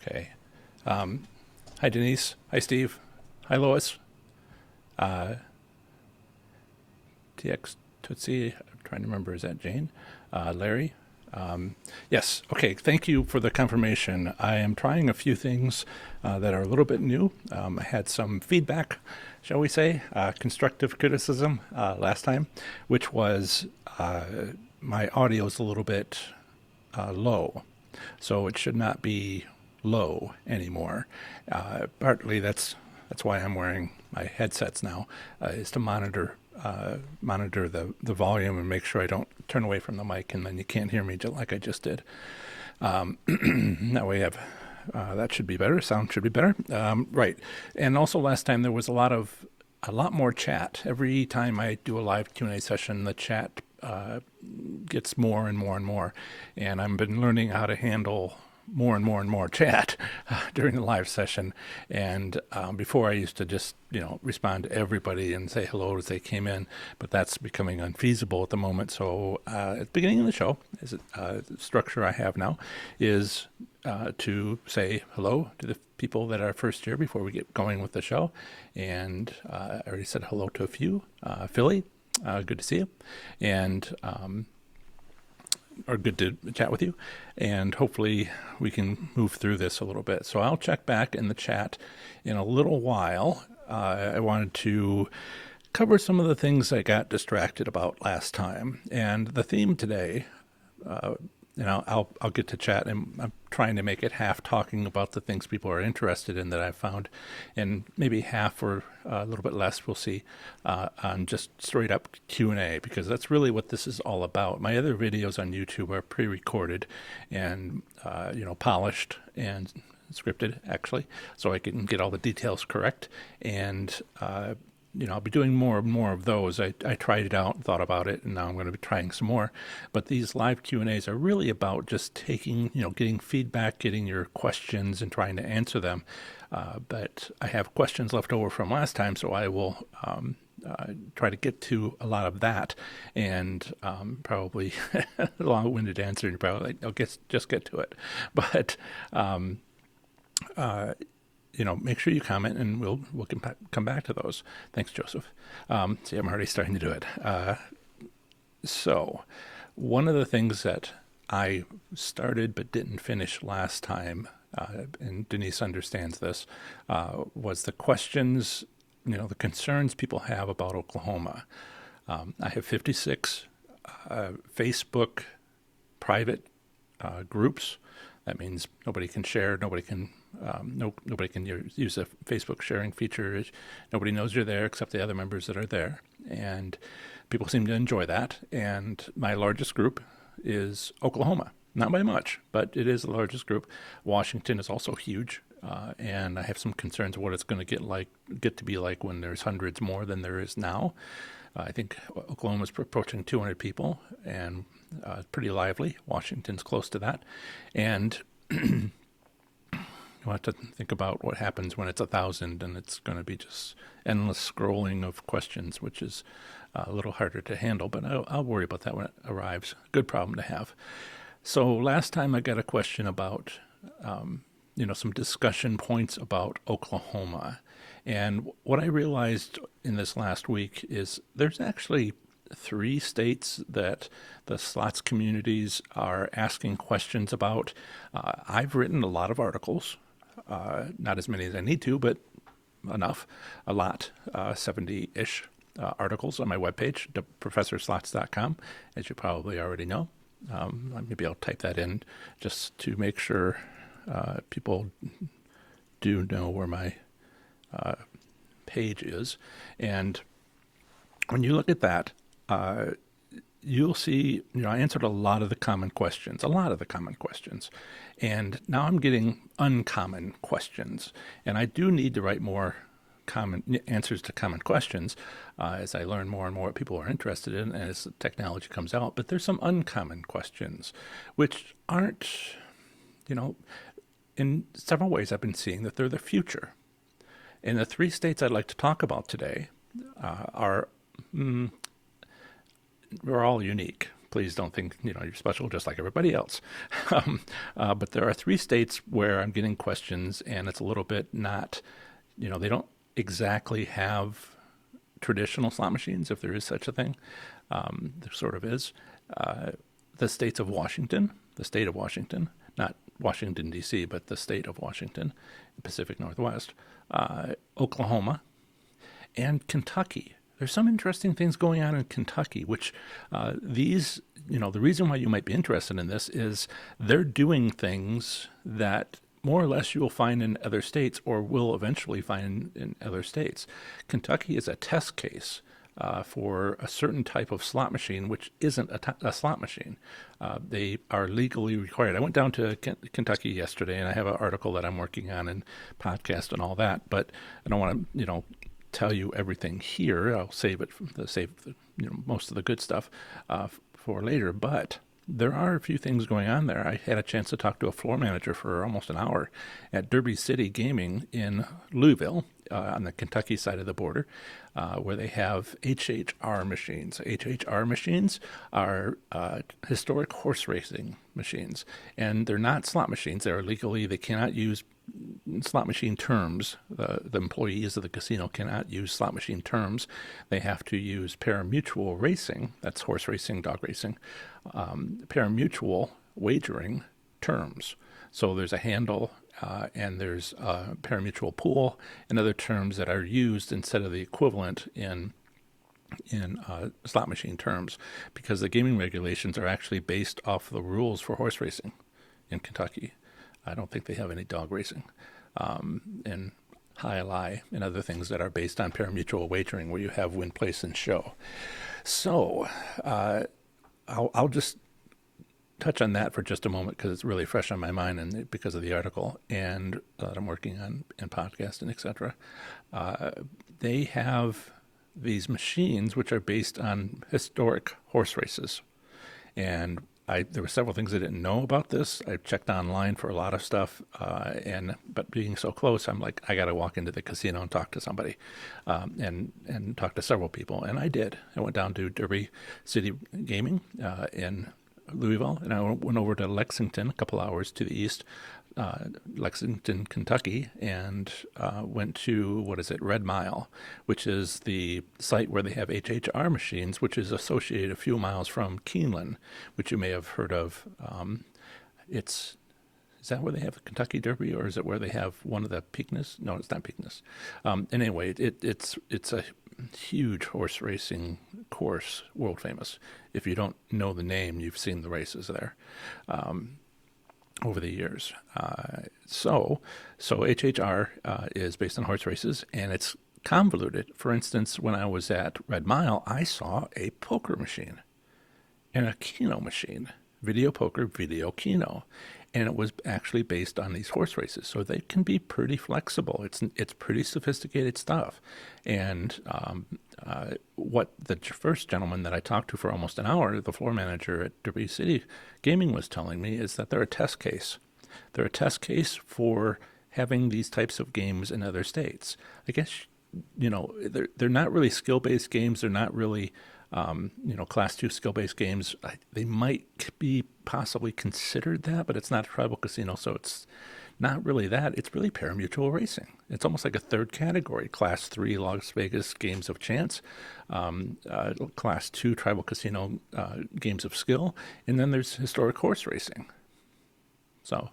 Okay. Hi, Denise. Hi, Steve. Hi, Lois. Uh, TX Tootsie. I'm trying to remember. Is that Jane? Larry. Yes. Okay. Thank you for the confirmation. I am trying a few things that are a little bit new. I had some feedback, shall we say, constructive criticism last time, which was my audio is a little bit low, so it should not be low anymore. Partly that's why I'm wearing my headsets now, is to monitor the volume and make sure I don't turn away from the mic and then you can't hear me like I just did. That way, that should be better. Sound should be better. Right, and also last time there was a lot more chat. Every time I do a live Q&A session, the chat gets more and more and more, and I've been learning how to handle more and more and more chat during the live session. And before I used to just respond to everybody and say hello as they came in, but that's becoming unfeasible at the moment. So at the beginning of the show, the structure I have now is to say hello to the people that are first here before we get going with the show. And I already said hello to a few. Philly, good to see you. And or good to chat with you, and hopefully we can move through this a little bit. So I'll check back in the chat in a little while. I wanted to cover some of the things I got distracted about last time, and the theme today, I'll get to chat, and I'm trying to make it half talking about the things people are interested in that I've found, and maybe half or a little bit less, we'll see, on just straight up Q&A, because that's really what this is all about. My other videos on YouTube are pre-recorded and polished and scripted, actually, so I can get all the details correct. And I'll be doing more and more of those. I tried it out, thought about it, and now I'm going to be trying some more. But these live Q&As are really about just getting feedback, getting your questions, and trying to answer them. But I have questions left over from last time, so I will try to get to a lot of that. And probably a long-winded answer, and you're probably like, just get to it. But make sure you comment, and we'll come back to those. Thanks, Joseph. See, I'm already starting to do it. So one of the things that I started but didn't finish last time, and Denise understands this, was the questions, the concerns people have about Oklahoma. I have 56 Facebook private groups. That means nobody can share, nobody can use a Facebook sharing feature. Nobody knows you're there except the other members that are there, and people seem to enjoy that. And my largest group is Oklahoma, not by much, but it is the largest group. Washington is also huge, and I have some concerns of what it's going to get to be like when there's hundreds more than there is now. I think Oklahoma's approaching 200 people, and pretty lively. Washington's close to that, and you have to think about what happens when it's 1,000, and it's going to be just endless scrolling of questions, which is a little harder to handle, but I'll worry about that when it arrives. Good problem to have. So last time I got a question about, some discussion points about Oklahoma. And what I realized in this last week is there's actually 3 states that the slots communities are asking questions about. I've written a lot of articles, not as many as I need to, but enough, a lot, 70-ish articles on my webpage, professorslots.com, as you probably already know. Maybe I'll type that in just to make sure people do know where my page is. And when you look at that, you'll see, I answered a lot of the common questions, and now I'm getting uncommon questions, and I do need to write more common answers to common questions as I learn more and more what people are interested in and as the technology comes out. But there's some uncommon questions, which aren't, in several ways I've been seeing that they're the future. And the 3 states I'd like to talk about today are all unique please don't think you're special just like everybody else. But there are 3 states where I'm getting questions, and it's a little bit not, they don't exactly have traditional slot machines, if there is such a thing. There sort of is. The state of Washington, not Washington, D.C., but the state of Washington, Pacific Northwest, Oklahoma, and Kentucky. There's some interesting things going on in Kentucky, which the reason why you might be interested in this is they're doing things that more or less you'll find in other states or will eventually find in other states. Kentucky is a test case for a certain type of slot machine, which isn't a slot machine. They are legally required. I went down to Kentucky yesterday, and I have an article that I'm working on and podcast and all that, but I don't want to, tell you everything here. I'll save most of the good stuff for later, but there are a few things going on there. I had a chance to talk to a floor manager for almost an hour at Derby City Gaming in Louisville, on the Kentucky side of the border, where they have HHR machines. HHR machines are historic horse racing machines, and they're not slot machines. They cannot use slot machine terms. The employees of the casino cannot use slot machine terms. They have to use pari-mutuel racing, that's horse racing, dog racing, pari-mutuel wagering terms. So there's a handle and there's a pari-mutuel pool and other terms that are used instead of the equivalent in slot machine terms, because the gaming regulations are actually based off the rules for horse racing in Kentucky. I don't think they have any dog racing, and high lie and other things that are based on pari-mutuel wagering, where you have win, place, and show. So I'll just touch on that for just a moment because it's really fresh on my mind, and because of the article and that I'm working on and podcasting, etc. They have these machines which are based on historic horse races, and there were several things I didn't know about this. I checked online for a lot of stuff, but being so close, I'm like, I got to walk into the casino and talk to somebody, and talk to several people, and I did. I went down to Derby City Gaming in Louisville, and I went over to Lexington, a couple hours to the east, Lexington, Kentucky, and went to, Red Mile, which is the site where they have HHR machines, which is associated a few miles from Keeneland, which you may have heard of. Is that where they have the Kentucky Derby, or is it where they have one of the Preakness? No, it's not Preakness. Anyway, it's a huge horse racing course, world famous. If you don't know the name, you've seen the races there over the years. So HHR is based on horse races, and it's convoluted. For instance, when I was at Red Mile, I saw a poker machine and a keno machine, video poker, video keno, and it was actually based on these horse races. So they can be pretty flexible. It's pretty sophisticated stuff. And what the first gentleman that I talked to for almost an hour, the floor manager at Derby City Gaming, was telling me is that they're a test case. They're a test case for having these types of games in other states. I guess, they're not really skill-based games. They're not really Class 2 skill-based games. They might be possibly considered that, but it's not a tribal casino, so it's not really that. It's really pari-mutuel racing. It's almost like a third category. Class 3 Las Vegas games of chance, Class 2 tribal casino games of skill, and then there's historic horse racing. So,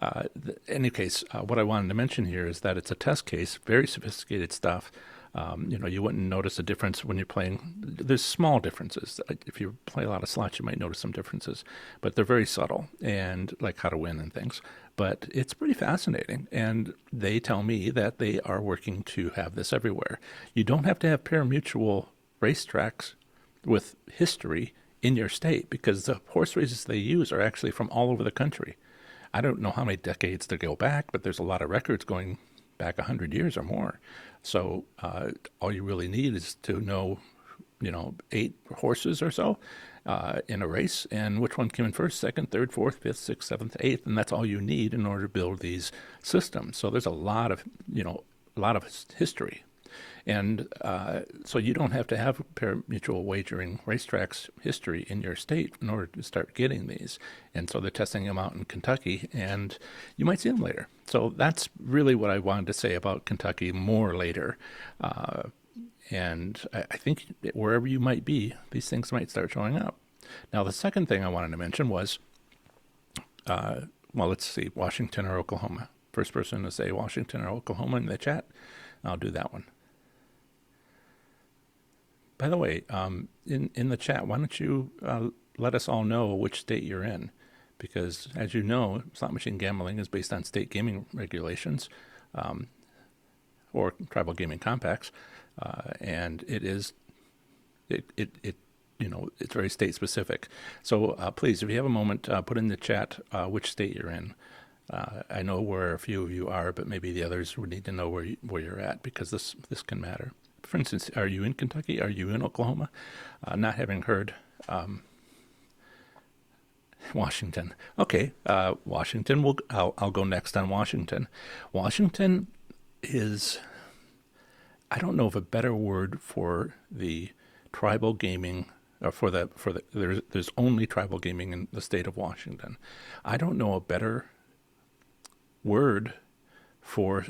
in any case, what I wanted to mention here is that it's a test case, very sophisticated stuff. You wouldn't notice a difference when you're playing. There's small differences. If you play a lot of slots, you might notice some differences, but they're very subtle, and like how to win and things. But it's pretty fascinating, and they tell me that they are working to have this everywhere. You don't have to have pari-mutuel racetracks with history in your state, because the horse races they use are actually from all over the country. I don't know how many decades they go back, but there's a lot of records going back 100 years or more. So all you really need is to know, 8 horses or so in a race, and which one came in first, second, third, fourth, fifth, sixth, seventh, eighth, and that's all you need in order to build these systems. So there's a lot of history. And so you don't have to have pari-mutuel wagering racetracks history in your state in order to start getting these. And so they're testing them out in Kentucky, and you might see them later. So that's really what I wanted to say about Kentucky more later. And I think wherever you might be, these things might start showing up. Now, the second thing I wanted to mention was, well, let's see, Washington or Oklahoma. First person to say Washington or Oklahoma in the chat, I'll do that one. By the way, in the chat, why don't you let us all know which state you're in? Because as you know, slot machine gambling is based on state gaming regulations or tribal gaming compacts, and it you know, it's very state specific. So please, if you have a moment, put in the chat which state you're in. I know where a few of you are, but maybe the others would need to know where you're at, because this can matter. For instance, are you in Kentucky? Are you in Oklahoma? Not having heard Washington. Okay, Washington. I'll go next on Washington. Washington is, I don't know of a better word for the tribal gaming. There's only tribal gaming in the state of Washington. I don't know a better word for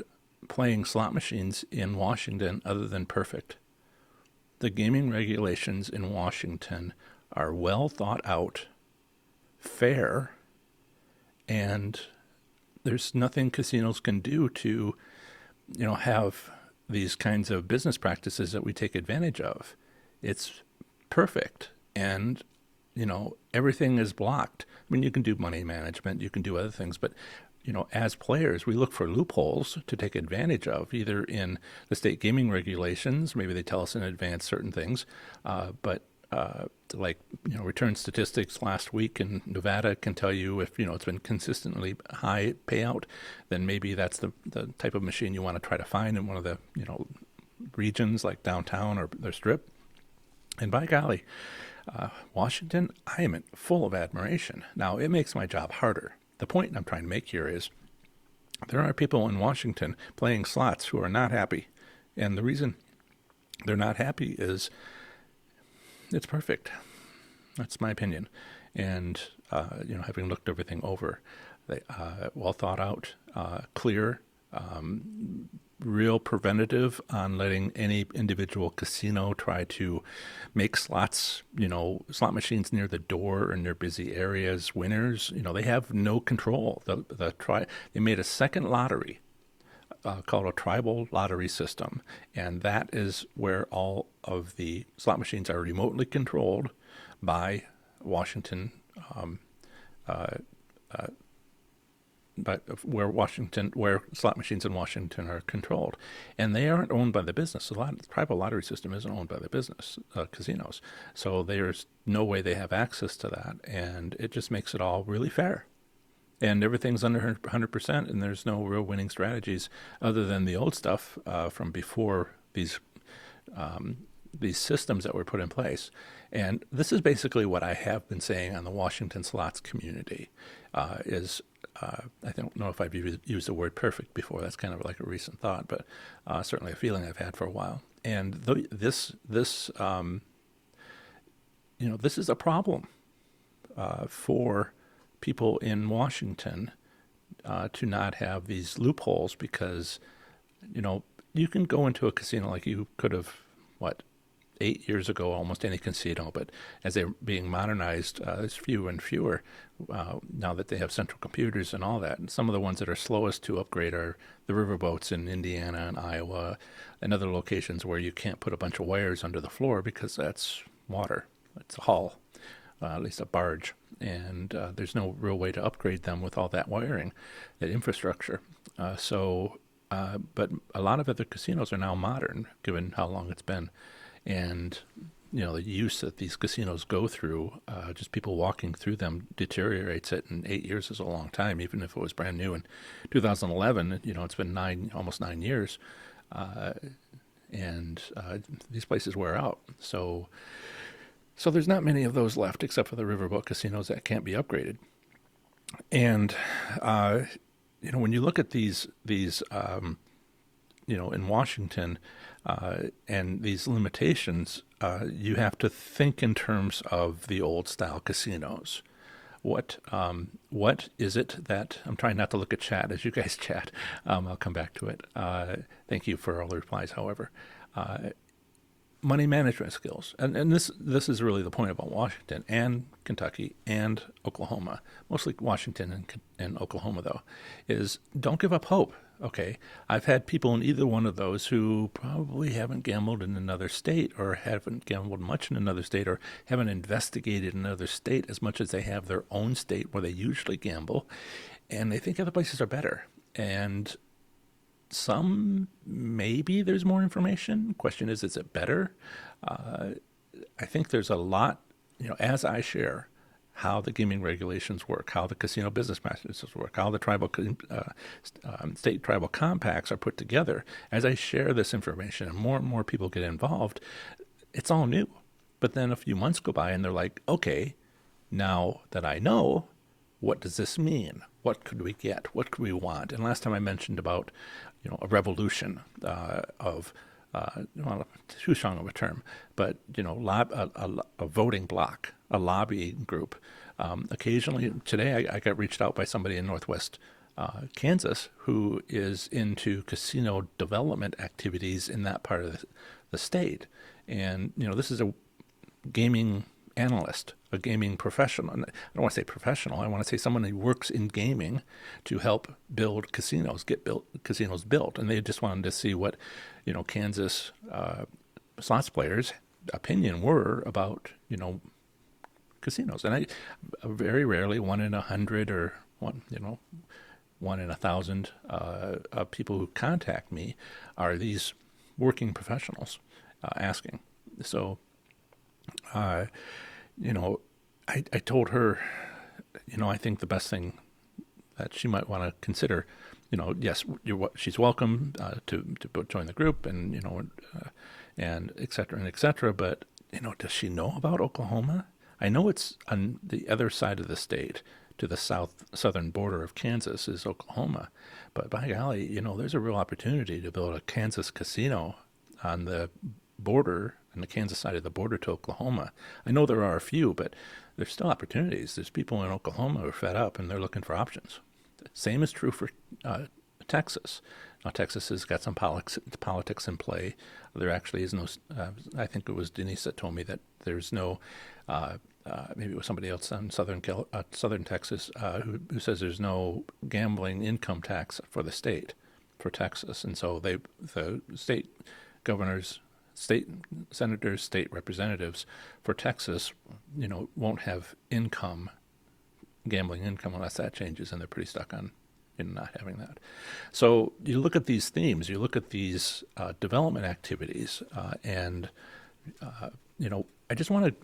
playing slot machines in Washington other than perfect. The gaming regulations in Washington are well thought out, fair, and there's nothing casinos can do to, you know, have these kinds of business practices that we take advantage of. It's perfect, and you know, everything is blocked. I mean, you can do money management, you can do other things, but you know, as players, we look for loopholes to take advantage of, either in the state gaming regulations. Maybe they tell us in advance certain things, but like, you know, return statistics last week in Nevada can tell you if, you know, it's been consistently high payout, then maybe that's the type of machine you want to try to find in one of the, you know, regions like downtown or the Strip. And by golly, Washington, I am full of admiration. Now, it makes my job harder. The point I'm trying to make here is there are people in Washington playing slots who are not happy. And the reason they're not happy is it's perfect. That's my opinion. And, you know, having looked everything over, they, well thought out, clear, real preventative on letting any individual casino try to make slots, you know, slot machines near the door or near busy areas winners. You know, they have no control. They made a second lottery called a tribal lottery system, and that is where all of the slot machines are remotely controlled by Washington. But where slot machines in Washington are controlled, and they aren't owned by the business. The tribal lottery system isn't owned by the business casinos, so there's no way they have access to that, and it just makes it all really fair. And everything's under 100%, and there's no real winning strategies other than the old stuff from before these systems that were put in place. And this is basically what I have been saying on the Washington slots community. I don't know if I've used the word perfect before. That's kind of like a recent thought, but certainly a feeling I've had for a while. And this you know, this is a problem for people in Washington to not have these loopholes, because, you know, you can go into a casino like you could have, 8 years ago, almost any casino, but as they're being modernized, there's fewer and fewer now that they have central computers and all that. And some of the ones that are slowest to upgrade are the riverboats in Indiana and Iowa and other locations where you can't put a bunch of wires under the floor because that's water. It's a hull, at least a barge. And there's no real way to upgrade them with all that wiring, that infrastructure. But a lot of other casinos are now modern, given how long it's been. And, you know, the use that these casinos go through, just people walking through them deteriorates it. And 8 years is a long time, even if it was brand new in 2011. You know, it's been almost 9 years. And these places wear out. So there's not many of those left, except for the riverboat casinos that can't be upgraded. And, you know, when you look at these in Washington and these limitations, you have to think in terms of the old style casinos. What is it that I'm trying not to look at chat as you guys chat? I'll come back to it. Thank you for all the replies. However, money management skills, and this is really the point about Washington and Kentucky and Oklahoma, mostly Washington and Oklahoma though, is don't give up hope. Okay, I've had people in either one of those who probably haven't gambled in another state or haven't gambled much in another state or haven't investigated another state as much as they have their own state where they usually gamble, and they think other places are better. And some, maybe there's more information. Question is it better? I think there's a lot, as I share how the gaming regulations work, how the casino business practices work, how the state tribal compacts are put together. As I share this information and more people get involved, it's all new. But then a few months go by and they're like, okay, now that I know, what does this mean? What could we get? What could we want? And last time I mentioned about, a revolution of, well, too strong of a term, but, a voting bloc, a lobbying group. Occasionally, today I got reached out by somebody in Northwest Kansas who is into casino development activities in that part of the state. And, this is a gaming analyst, a gaming professional. I don't want to say professional. I want to say someone who works in gaming to help build casinos, casinos built. And they just wanted to see what, Kansas slots players' opinion were about, casinos. And I very rarely, 1 in 100 or 1 in 1,000 people who contact me are these working professionals asking. So, I told her, I think the best thing that she might want to consider, yes, she's welcome to join the group and, and et cetera and et cetera. But, does she know about Oklahoma? I know it's on the other side of the state to the southern border of Kansas is Oklahoma. But by golly, there's a real opportunity to build a Kansas casino on the border, on the Kansas side of the border to Oklahoma. I know there are a few, but there's still opportunities. There's people in Oklahoma who are fed up and they're looking for options. Same is true for Texas. Now, Texas has got some politics in play. There actually is no, I think it was Denise that told me that there's no, maybe it was somebody else in southern Texas who says there's no gambling income tax for the state, for Texas. And so the state governors, state senators, state representatives for Texas, won't have gambling income unless that changes, and they're pretty stuck on not having that. So you look at these themes, you look at these development activities, and I just want to,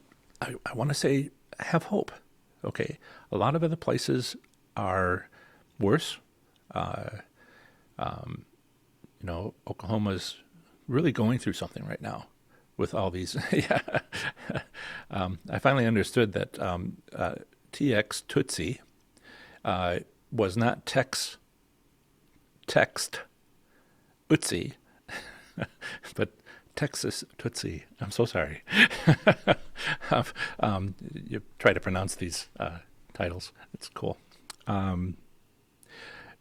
I want to say, have hope. Okay, a lot of other places are worse. Oklahoma's really going through something right now with all these. Yeah. I finally understood that TX Tootsie was not text Utsi, but Texas Tootsie. I'm so sorry. You try to pronounce these titles. It's cool.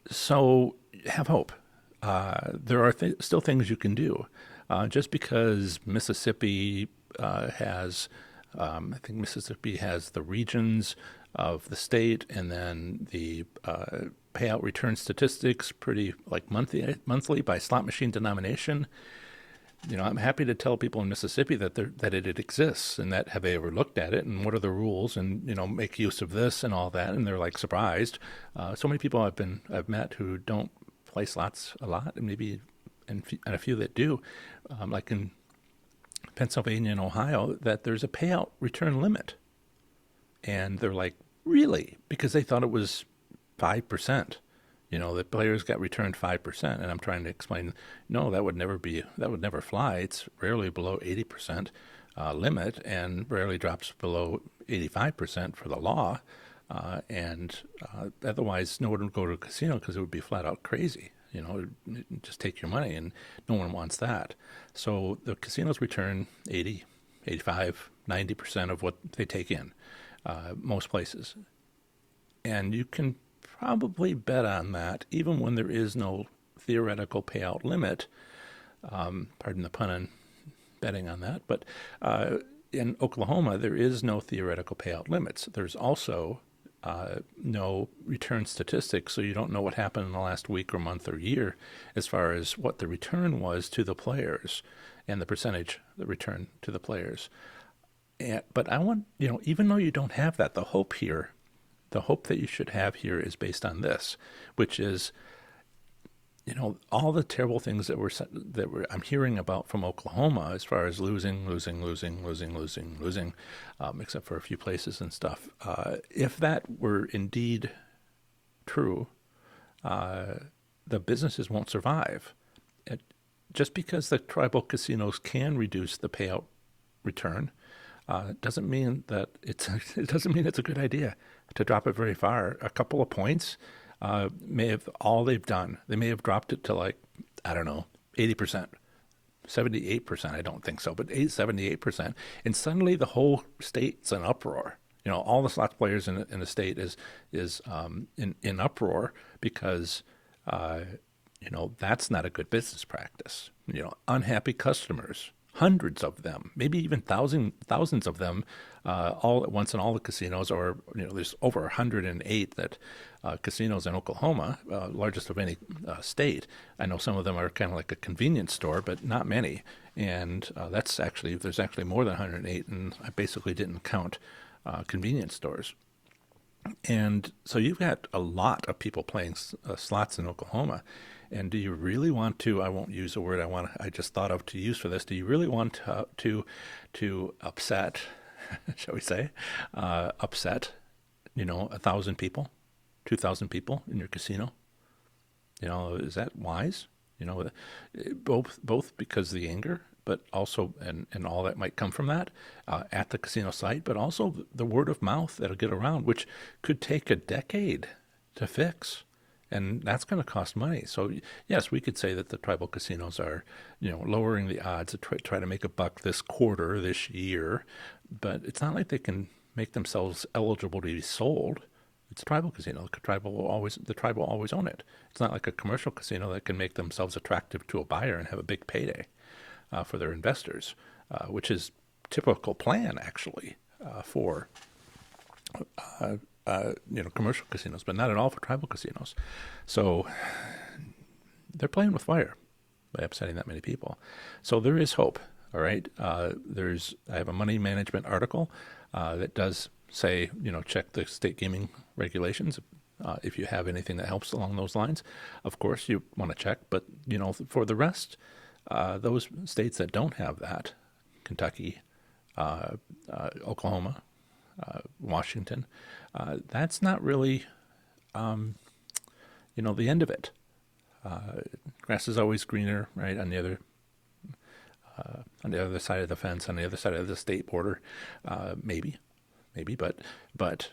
So have hope. There are still things you can do. Just because Mississippi has, I think Mississippi has the regions of the state, and then the payout return statistics pretty like monthly by slot machine denomination. I'm happy to tell people in Mississippi that it exists, and that have they ever looked at it, and what are the rules, and make use of this and all that, and they're like surprised. So many people I've met who don't play slots a lot, and maybe and a few that do, like in Pennsylvania and Ohio, that there's a payout return limit. And they're like, really? Because they thought it was 5%. The players got returned 5%. And I'm trying to explain, no, that would never fly. It's rarely below 80% limit, and rarely drops below 85% for the law. And otherwise, no one would go to a casino because it would be flat out crazy. just take your money, and no one wants that. So the casinos return 80, 85, 90% of what they take in, most places. And you can probably bet on that, even when there is no theoretical payout limit. Pardon the pun on betting on that, but in Oklahoma, there is no theoretical payout limits. There's also no return statistics, so you don't know what happened in the last week or month or year as far as what the return was to the players and the percentage the return to the players. But I want, even though you don't have that, the hope that you should have here is based on this, which is, all the terrible things I'm hearing about from Oklahoma as far as losing, except for a few places and stuff. If that were indeed true, the businesses won't survive. Just because the tribal casinos can reduce the payout return doesn't mean that it doesn't mean it's a good idea to drop it very far. A couple of points may have all they've done. They may have dropped it to 80%, 78%. I don't think so, but 78%. And suddenly the whole state's in uproar. All the slots players in the state is in uproar because that's not a good business practice. Unhappy customers, hundreds of them, maybe even thousands of them, all at once in all the casinos. Or there's over 108 casinos in Oklahoma, largest of any state. I know some of them are kind of like a convenience store, but not many. And there's actually more than 108, and I basically didn't count convenience stores. And so you've got a lot of people playing slots in Oklahoma. And do you really want to? I won't use a word I just thought of to use for this. Do you really want to upset, shall we say, upset, 1,000 people, 2,000 people in your casino? Is that wise? Both because of the anger, but also and all that might come from that at the casino site, but also the word of mouth that'll get around, which could take a decade to fix. And that's going to cost money. So, yes, we could say that the tribal casinos are, lowering the odds to try to make a buck this quarter, this year. But it's not like they can make themselves eligible to be sold. It's a tribal casino. The tribe will always own it. It's not like a commercial casino that can make themselves attractive to a buyer and have a big payday for their investors, which is typical plan, actually, for commercial casinos, but not at all for tribal casinos. So they're playing with fire by upsetting that many people. So there is hope. All right. I have a money management article that does say, check the state gaming regulations. If you have anything that helps along those lines, of course you want to check. But for the rest, those states that don't have that, Kentucky, Oklahoma, Washington, that's not really, the end of it. Grass is always greener, right, on the other side of the fence, on the other side of the state border. Maybe, but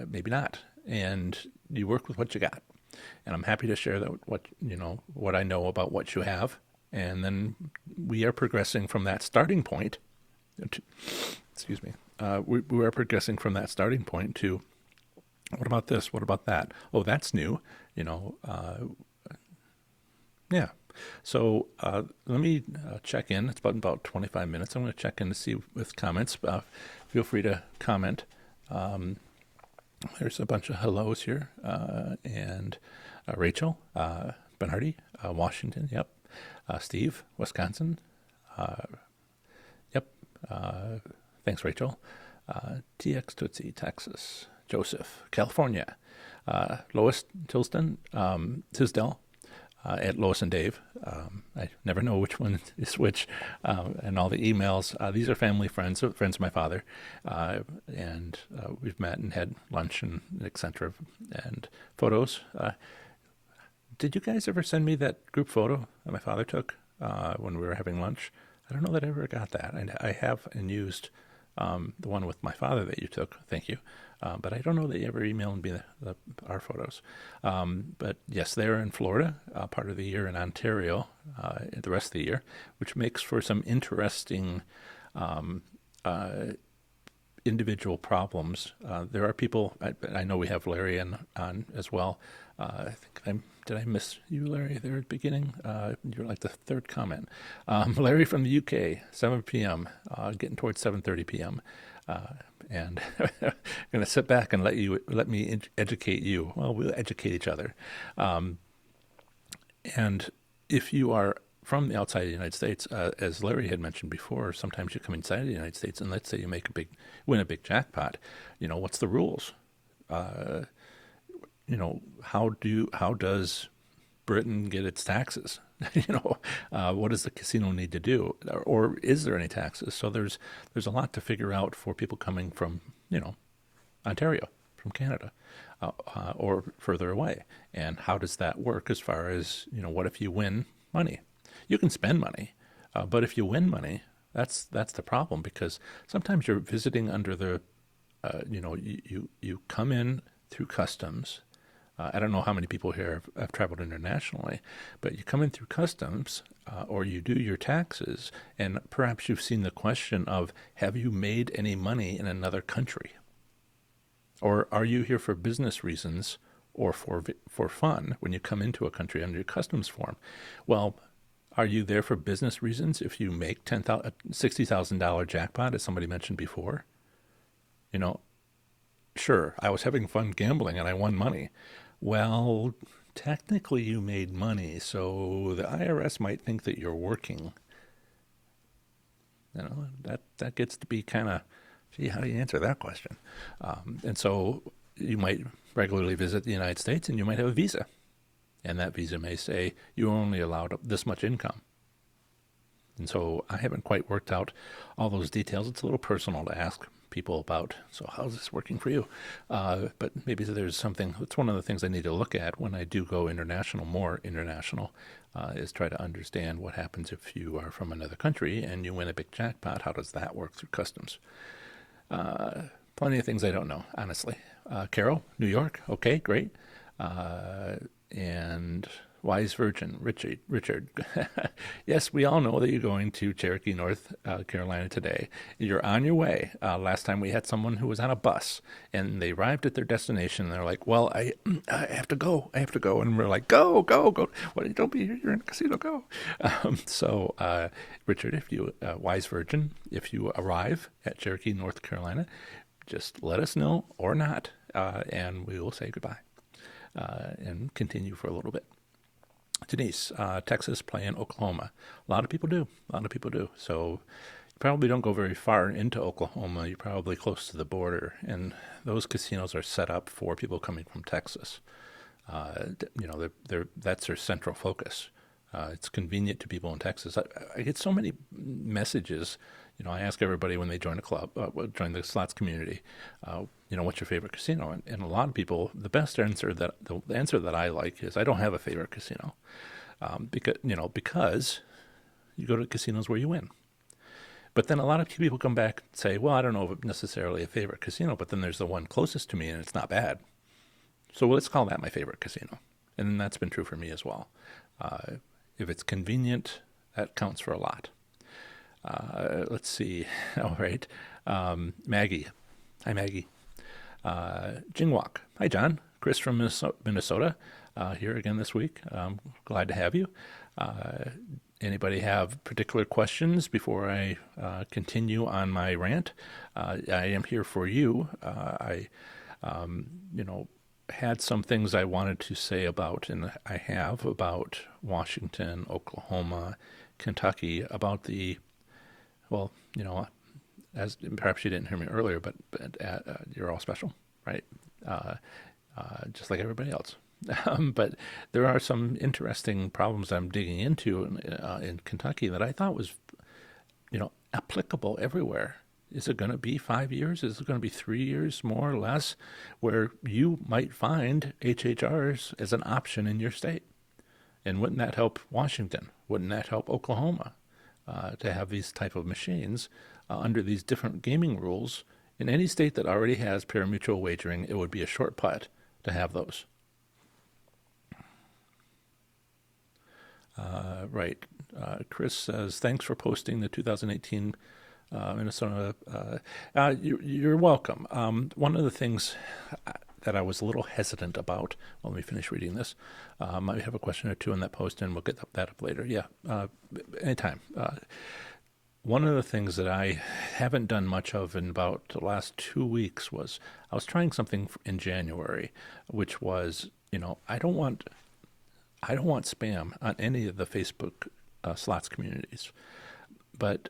maybe not. And you work with what you got. And I'm happy to share that what I know about what you have. And then we are progressing from that starting point. Excuse me. We are progressing from that starting point to, what about this? What about that? Oh, that's new. Yeah. So let me check in. It's about 25 minutes. I'm going to check in to see with comments. Feel free to comment. There's a bunch of hellos here. And Rachel, Bernardi, Washington. Yep. Steve, Wisconsin. Yep. Thanks, Rachel. TX Tootsie, Texas. Joseph, California. Lois Tisdale, at Lois and Dave. I never know which one is which, and all the emails. These are family friends of my father, and we've met and had lunch and etc. and photos. Did you guys ever send me that group photo that my father took when we were having lunch? I don't know that I ever got that. I have and used the one with my father that you took. Thank you. But I don't know that you ever emailed me our photos. But yes, they're in Florida, part of the year in Ontario, the rest of the year, which makes for some interesting um, uh, individual problems. There are people. I know we have Larry on as well. I think did I miss you, Larry, there at the beginning? You're like the third comment. Larry from the UK, 7 p.m., getting towards 7:30 p.m. And I'm going to sit back and let me educate you. Well, we'll educate each other. Um, and if you are from the outside of the United States, as Larry had mentioned before, sometimes you come inside of the United States, and let's say you win a big jackpot. What's the rules? Uh, how does Britain get its taxes? What does the casino need to do, or is there any taxes? So there's a lot to figure out for people coming from Ontario, from Canada, or further away, and how does that work as far as what if you win money? You can spend money, but if you win money, that's the problem, because sometimes you're visiting under the you come in through customs. I don't know how many people here have traveled internationally, but you come in through customs, or you do your taxes, and perhaps you've seen the question of, have you made any money in another country? Or are you here for business reasons or for fun when you come into a country under your customs form? Well, are you there for business reasons if you make $60,000 jackpot, as somebody mentioned before? Sure, I was having fun gambling and I won money. Well, technically you made money, so the IRS might think that you're working. That gets to be kind of, gee, how do you answer that question? And so you might regularly visit the United States, and you might have a visa, and that visa may say you're only allowed this much income. And so I haven't quite worked out all those details. It's a little personal to ask people about, so how's this working for you? But maybe there's something. It's one of the things I need to look at when I do go more international, is try to understand what happens if you are from another country and you win a big jackpot. How does that work through customs? Plenty of things I don't know, honestly. Carol, New York, okay, great. And Wise Virgin, Richard. Yes, we all know that you're going to Cherokee, North Carolina today. You're on your way. Last time we had someone who was on a bus, and they arrived at their destination, and they're like, well, I have to go. And we're like, go. Well, don't be here. You're in a casino, go. Richard, if you, Wise Virgin, if you arrive at Cherokee, North Carolina, just let us know or not, and we will say goodbye and continue for a little bit. Denise, Texas playing Oklahoma. A lot of people do. So you probably don't go very far into Oklahoma. You're probably close to the border, and those casinos are set up for people coming from Texas. That's their central focus. It's convenient to people in Texas. I get so many messages. I ask everybody when they join a club, join the slots community, what's your favorite casino? And a lot of people, the answer that I like is, I don't have a favorite casino, because you go to casinos where you win. But then a lot of people come back and say, well, I don't know if necessarily a favorite casino, but then there's the one closest to me and it's not bad. So let's call that my favorite casino. And that's been true for me as well. If it's convenient, that counts for a lot. Let's see. All right. Maggie. Hi, Maggie. Jingwok. Hi, John. Chris from Minnesota. Here again this week. Glad to have you. Anybody have particular questions before I continue on my rant? I am here for you. I had some things I wanted to say about, and I have, about Washington, Oklahoma, Kentucky, about as perhaps you didn't hear me earlier, but you're all special, right? Just like everybody else. But there are some interesting problems I'm digging into in Kentucky that I thought was, applicable everywhere. Is it going to be 5 years? Is it going to be 3 years, more or less, where you might find HHRs as an option in your state? And wouldn't that help Washington? Wouldn't that help Oklahoma to have these type of machines under these different gaming rules, in any state that already has pari-mutuel wagering, it would be a short putt to have those. Right. Chris says, thanks for posting the 2018 Minnesota. You're welcome. One of the things that I was a little hesitant about, well, let me finish reading this. I have a question or two in that post, and we'll get that up later. Yeah, anytime. One of the things that I haven't done much of in about the last 2 weeks was I was trying something in January, which was, I don't want spam on any of the Facebook slots communities, but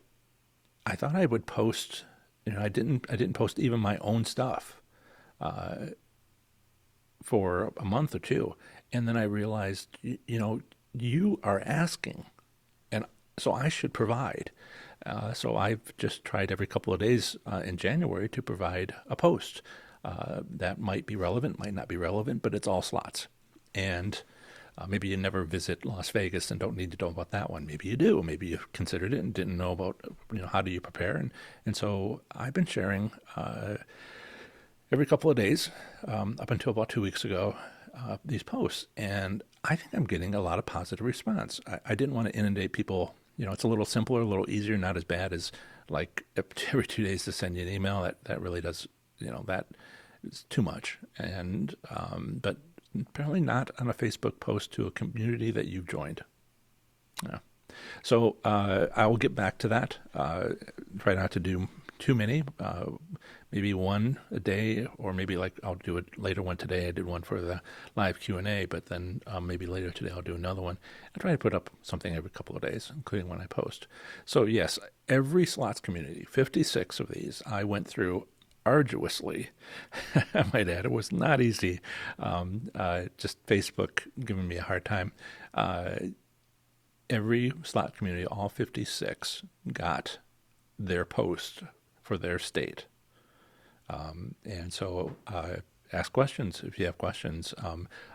I thought I would post. I didn't post even my own stuff for a month or two, and then I realized, you are asking, and so I should provide. So I've just tried every couple of days in January to provide a post that might be relevant, might not be relevant, but it's all slots. And maybe you never visit Las Vegas and don't need to know about that one. Maybe you do. Maybe you considered it and didn't know about, how do you prepare. And so I've been sharing every couple of days up until about 2 weeks ago these posts. And I think I'm getting a lot of positive response. I didn't want to inundate people. It's a little simpler, a little easier, not as bad as like every 2 days to send you an email. That really does, that is too much. And but apparently not on a Facebook post to a community that you've joined. Yeah. So I will get back to that. Try not to do too many. Maybe one a day, or maybe I'll do it later one today. I did one for the live Q&A, but then maybe later today I'll do another one. I try to put up something every couple of days, including when I post. So yes, every slots community, 56 of these, I went through arduously. I might add, it was not easy. Just Facebook giving me a hard time. Every slot community, all 56, got their post for their state. And so ask questions if you have questions.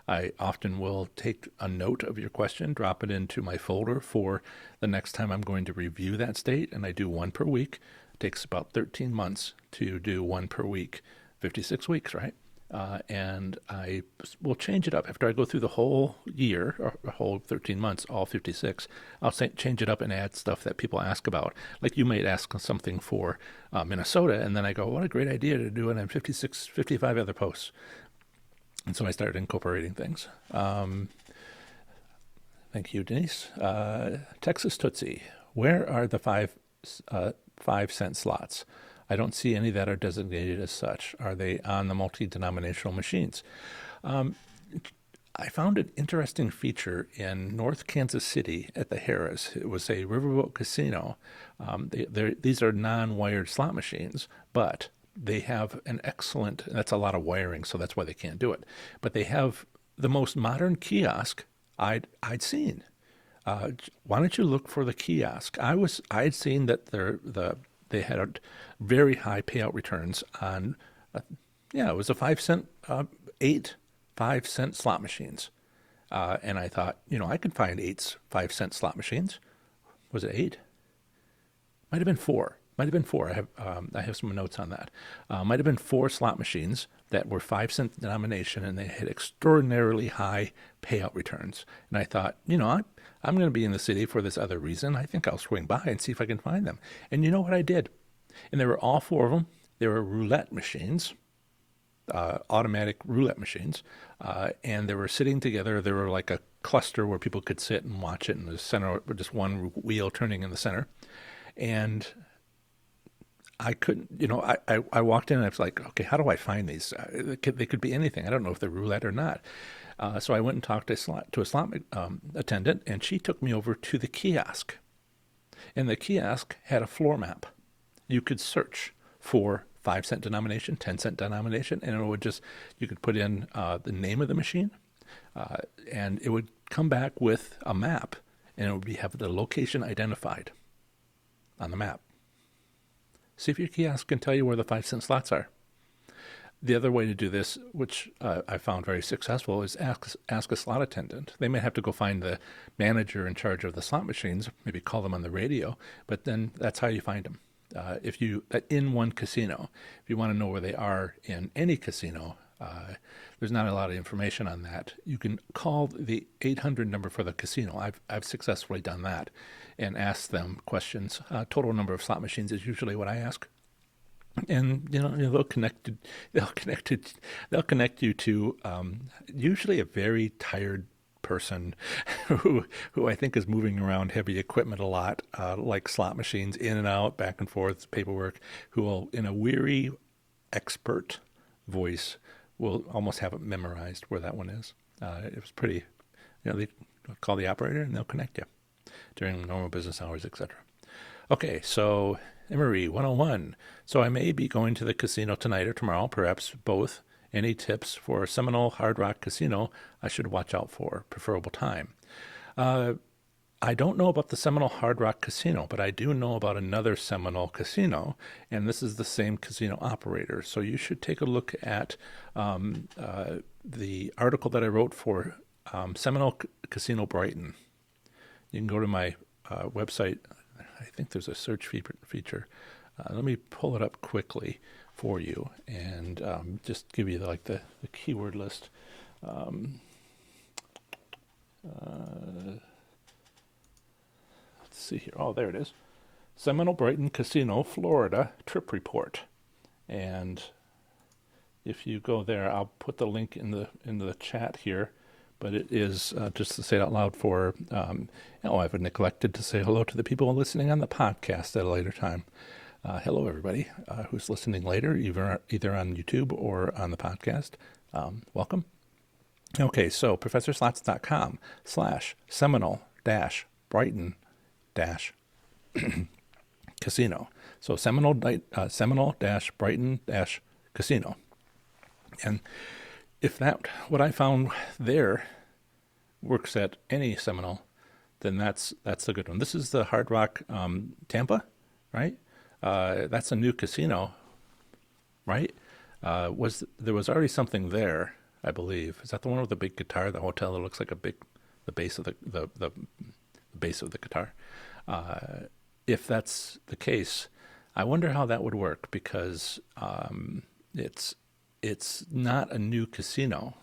I often will take a note of your question, drop it into my folder for the next time I'm going to review that state, and I do one per week. It takes about 13 months to do one per week, 56 weeks, right? And I will change it up after I go through the whole year, or the whole 13 months, all 56. I'll change it up and add stuff that people ask about. Like you might ask something for Minnesota, and then I go, what a great idea to do it on 56, 55 other posts. And so I started incorporating things. Thank you, Denise. Texas Tootsie, where are the 5-cent slots? I don't see any that are designated as such. Are they on the multi-denominational machines? I found an interesting feature in North Kansas City at the Harrah's. It was a riverboat casino. These are non-wired slot machines, but they have an excellent, that's a lot of wiring, so that's why they can't do it. But they have the most modern kiosk I'd seen. Why don't you look for the kiosk? I'd seen that they had very high payout returns on, it was a 5-cent, 5-cent slot machines. And I thought, I could find 5-cent slot machines. Was it 8? Might have been 4. I have some notes on that. Might have been 4 slot machines that were 5-cent denomination, and they had extraordinarily high payout returns. And I thought, I'm going to be in the city for this other reason. I think I'll swing by and see if I can find them. And you know what I did? And there were all 4 of them. They were roulette machines, automatic roulette machines, and they were sitting together. They were like a cluster where people could sit and watch it in the center, just one wheel turning in the center. And I couldn't, I walked in and I was like, okay, how do I find these? They could be anything. I don't know if they're roulette or not. So I went and talked to a slot attendant, and she took me over to the kiosk. And the kiosk had a floor map. You could search for 5-cent denomination, 10-cent denomination, and it would you could put in the name of the machine, and it would come back with a map, and it would have the location identified on the map. See if your kiosk can tell you where the 5-cent slots are. The other way to do this, which I found very successful, is ask a slot attendant. They may have to go find the manager in charge of the slot machines, maybe call them on the radio, but then that's how you find them. if you in one casino. If you want to know where they are in any casino, there's not a lot of information on that. You can call the 800 number for the casino. I've successfully done that, and asked them questions. Total number of slot machines is usually what I ask, and they'll connect you to usually a very tired person who I think is moving around heavy equipment a lot, like slot machines, in and out, back and forth, paperwork, who will, in a weary, expert voice, will almost have it memorized where that one is. It was pretty, they call the operator and they'll connect you during normal business hours, etc. Okay, so Emery 101. So I may be going to the casino tonight or tomorrow, perhaps both. Any tips for Seminole Hard Rock Casino I should watch out for? Preferable time. I don't know about the Seminole Hard Rock Casino, but I do know about another Seminole casino, and this is the same casino operator. So you should take a look at the article that I wrote for Seminole Casino Brighton. You can go to my website. I think there's a search feature. Let me pull it up quickly for you and just give you the keyword list. Let's see here. Oh, there it is. Seminole Brighton Casino, Florida trip report. And if you go there, I'll put the link in the chat here. But it is, just to say it out loud for, I've neglected to say hello to the people listening on the podcast at a later time. Hello, everybody who's listening later, either on YouTube or on the podcast. Welcome. Okay, so professorslots.com/Seminole-Brighton-Casino. So Seminole-Brighton-Casino. And if what I found there works at any Seminole, then that's a good one. This is the Hard Rock Tampa, right? That's a new casino, right? There was already something there, I believe. Is that the one with the big guitar? The hotel that looks like the base of the base of the guitar. If that's the case, I wonder how that would work, because it's not a new casino,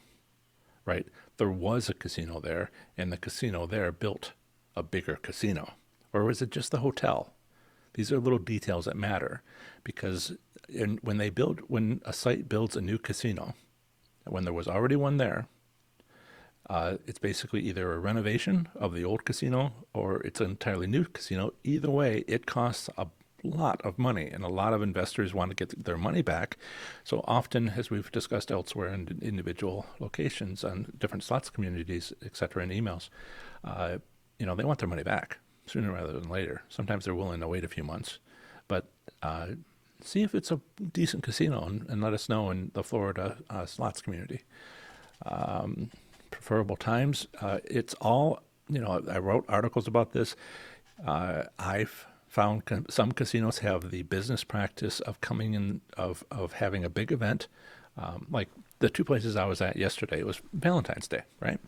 right? There was a casino there, and the casino there built a bigger casino. Or was it just the hotel? These are little details that matter, because when a site builds a new casino, when there was already one there, it's basically either a renovation of the old casino or it's an entirely new casino. Either way, it costs a lot of money, and a lot of investors want to get their money back. So often, as we've discussed elsewhere in individual locations on different slots communities, etc., in emails, they want their money back sooner rather than later. Sometimes they're willing to wait a few months, but see if it's a decent casino and let us know in the Florida slots community. Preferable times. It's all, I wrote articles about this. I've found some casinos have the business practice of coming in, of having a big event. Like the two places I was at yesterday, it was Valentine's Day, right?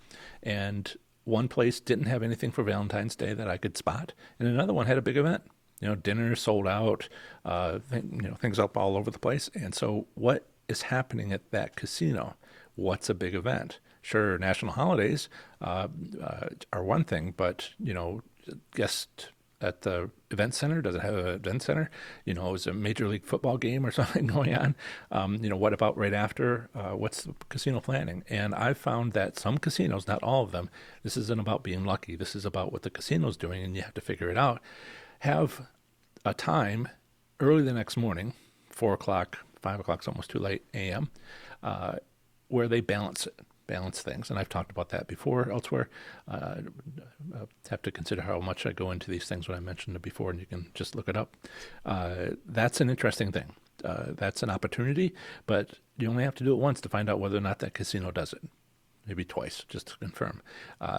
And one place didn't have anything for Valentine's Day that I could spot, and another one had a big event. Dinner sold out, things up all over the place. And so what is happening at that casino? What's a big event? Sure, national holidays are one thing, but, guest at the event center, does it have an event center? Is a Major League Football game or something going on? What about right after? What's the casino planning? And I've found that some casinos, not all of them, this isn't about being lucky. This is about what the casino's doing, and you have to figure it out. Have a time early the next morning, 4 o'clock, 5 o'clock's almost too late, a.m., where they balance things. And I've talked about that before elsewhere. Have to consider how much I go into these things when I mentioned it before, and you can just look it up. That's an interesting thing. That's an opportunity, but you only have to do it once to find out whether or not that casino does it. Maybe twice, just to confirm.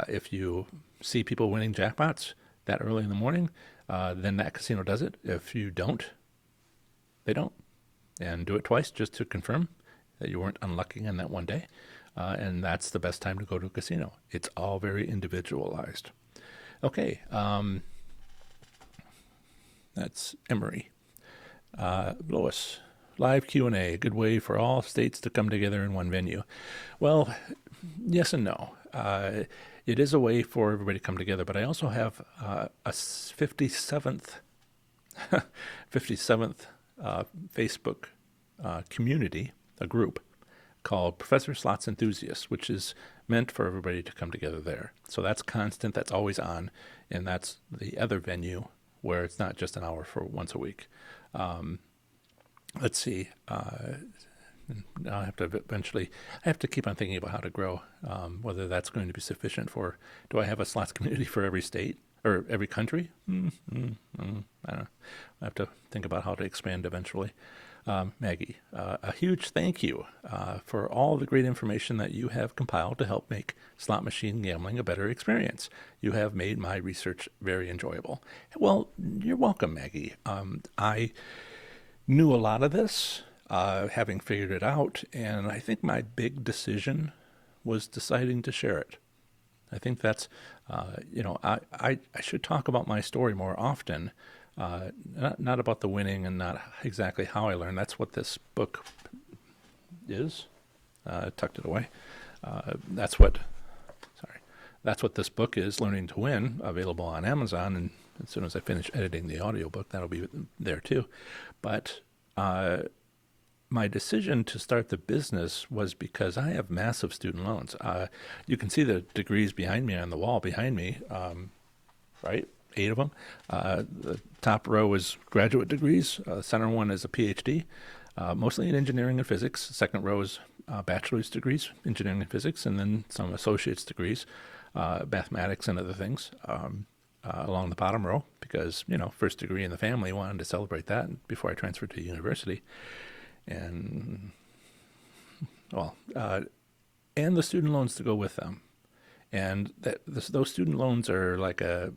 If you see people winning jackpots that early in the morning, then that casino does it. If you don't, they don't. And do it twice just to confirm that you weren't unlucky on that one day. And that's the best time to go to a casino. It's all very individualized. Okay, that's Emery. Lois, live Q&A, a good way for all states to come together in one venue. Well, yes and no. It is a way for everybody to come together, but I also have a 57th 57th Facebook community, a group called Professor Slots Enthusiasts, which is meant for everybody to come together there. So that's constant, that's always on, and that's the other venue where it's not just an hour for once a week. Let's see. Now I have to eventually, I have to keep on thinking about how to grow, whether that's going to be sufficient for, do I have a slots community for every state or every country? I don't know. I have to think about how to expand eventually. Maggie, a huge thank you for all the great information that you have compiled to help make slot machine gambling a better experience. You have made my research very enjoyable. Well, you're welcome, Maggie. I knew a lot of this, having figured it out, and I think my big decision was deciding to share it. I think that's, I should talk about my story more often, not about the winning and not exactly how I learned. That's what this book is. Tucked it away. That's what this book is, Learning to Win, available on Amazon. And as soon as I finish editing the audiobook, that'll be there too. But my decision to start the business was because I have massive student loans. You can see the degrees behind me on the wall behind me, right? 8 of them. The top row is graduate degrees. Center one is a PhD, mostly in engineering and physics. Second row is bachelor's degrees, engineering and physics, and then some associate's degrees, mathematics and other things. Along the bottom row, because, first degree in the family, wanted to celebrate that before I transferred to university. And, and the student loans to go with them. And those student loans are like a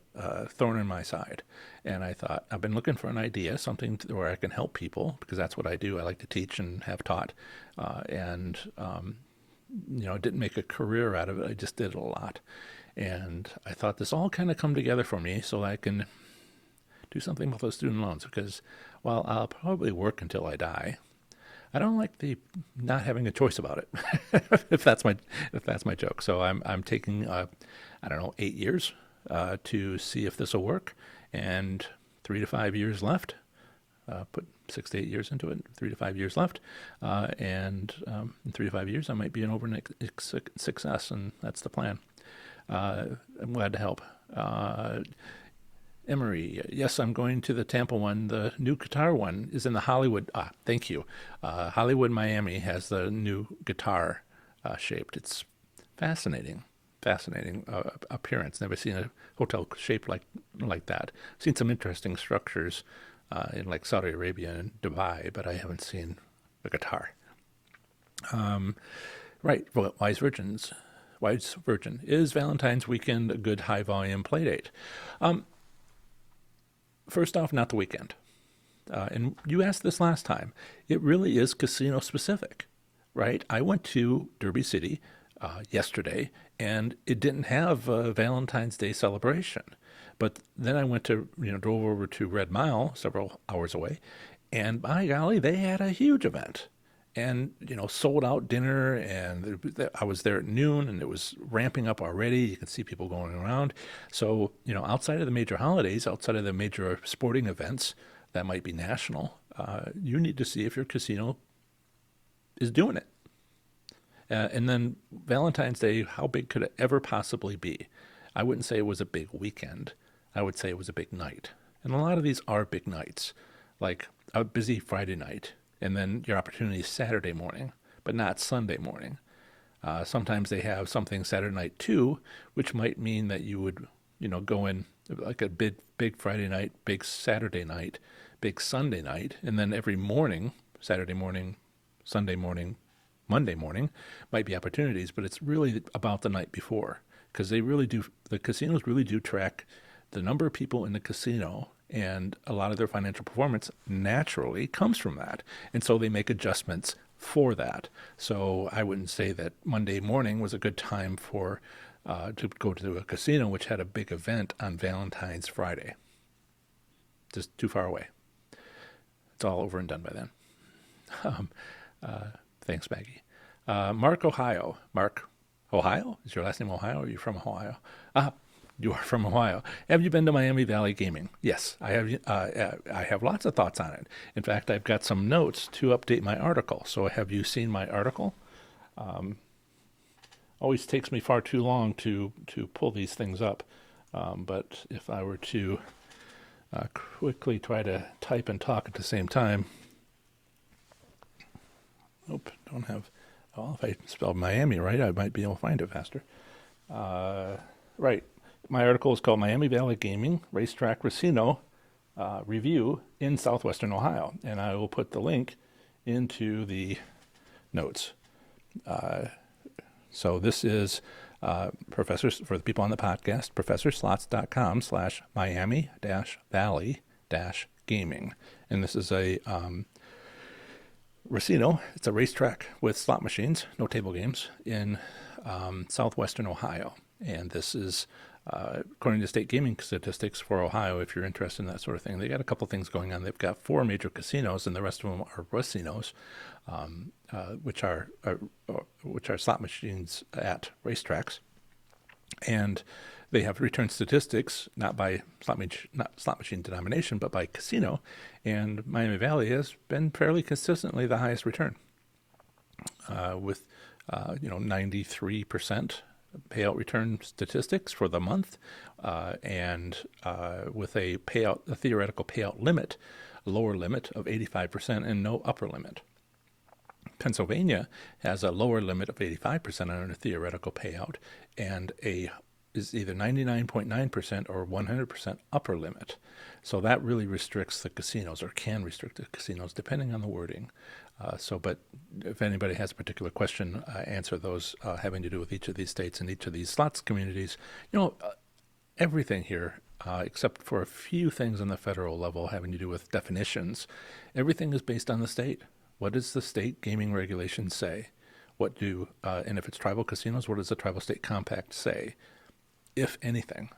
thorn in my side. And I thought, I've been looking for an idea, something where I can help people, because that's what I do. I like to teach and have taught. I didn't make a career out of it. I just did it a lot. And I thought this all kind of come together for me so I can do something about those student loans, because while I'll probably work until I die, I don't like the not having a choice about it. if that's my joke. So I'm taking 8 years to see if this will work, and 3 to 5 years left. Put 6 to 8 years into it, 3 to 5 years left, and in 3 to 5 years I might be an overnight success, and that's the plan. I'm glad to help. Emery, yes, I'm going to the Tampa one. The new guitar one is in the Hollywood. Thank you. Hollywood, Miami has the new guitar shaped. It's fascinating appearance. Never seen a hotel shaped like that. Seen some interesting structures in like Saudi Arabia and Dubai, but I haven't seen a guitar. Right, Wise Virgin, is Valentine's weekend a good high volume play date? First off, not the weekend. And you asked this last time. It really is casino specific, right? I went to Derby City yesterday, and it didn't have a Valentine's Day celebration. But then I went to, drove over to Red Mile, several hours away, and by golly, they had a huge event. And, sold out dinner, and I was there at noon, and it was ramping up already. You could see people going around. So, outside of the major holidays, outside of the major sporting events that might be national, you need to see if your casino is doing it. And then Valentine's Day, how big could it ever possibly be? I wouldn't say it was a big weekend. I would say it was a big night. And a lot of these are big nights, like a busy Friday night. And then your opportunity is Saturday morning, but not Sunday morning. Sometimes they have something Saturday night too, which might mean that you would, go in like a big Friday night, big Saturday night, big Sunday night, and then every morning, Saturday morning, Sunday morning, Monday morning, might be opportunities, but it's really about the night before, because the casinos really do track the number of people in the casino, and a lot of their financial performance naturally comes from that. And so they make adjustments for that. So I wouldn't say that Monday morning was a good time for to go to a casino which had a big event on Valentine's Friday. Just too far away. It's all over and done by then. Um, Thanks, Maggie. Mark, Ohio. Mark, Ohio? Is your last name Ohio? Or are you from Ohio? Ah, you are from Ohio. Have you been to Miami Valley Gaming? Yes, I have. I have lots of thoughts on it. In fact, I've got some notes to update my article. So, have you seen my article? Always takes me far too long to pull these things up. But if I were to quickly try to type and talk at the same time, nope, don't have. Well, if I spelled Miami right, I might be able to find it faster. Right. My article is called Miami Valley Gaming Racetrack Racino Review in Southwestern Ohio. And I will put the link into the notes. So this is professors, for the people on the podcast, professorslots.com/Miami-Valley-Gaming. And this is a Racino. It's a racetrack with slot machines, no table games, in southwestern Ohio. And this is, according to state gaming statistics for Ohio, if you're interested in that sort of thing. They got a couple things going on. They've got 4 major casinos, and the rest of them are racinos, which are slot machines at racetracks. And they have return statistics, not by not slot machine denomination, but by casino. And Miami Valley has been fairly consistently the highest return, with 93% payout return statistics for the month, and with a theoretical payout limit, a lower limit of 85% and no upper limit. Pennsylvania has a lower limit of 85% on a theoretical payout and is either 99.9% or 100% upper limit. So that really restricts the casinos, or can restrict the casinos, depending on the wording. But if anybody has a particular question, answer those having to do with each of these states and each of these slots communities. Everything here, except for a few things on the federal level having to do with definitions, everything is based on the state. What does the state gaming regulations say? And if it's tribal casinos, what does the Tribal State Compact say? If anything.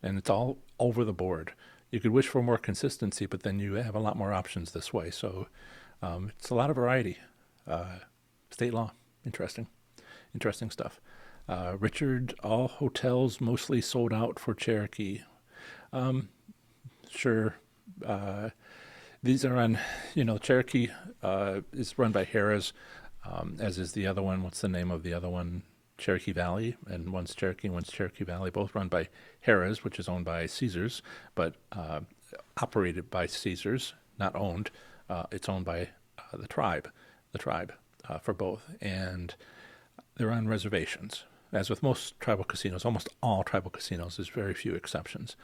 And it's all over the board. You could wish for more consistency, but then you have a lot more options this way. So it's a lot of variety. State law. Interesting stuff. Richard, all hotels mostly sold out for Cherokee. Sure. These are on, Cherokee is run by Harrah's, as is the other one. What's the name of the other one? Cherokee Valley, and one's Cherokee, one's Cherokee Valley, both run by Harrah's, which is owned by Caesars, but operated by Caesars, not owned. It's owned by the tribe for both, and they're on reservations. As with most tribal casinos, almost all tribal casinos, there's very few exceptions.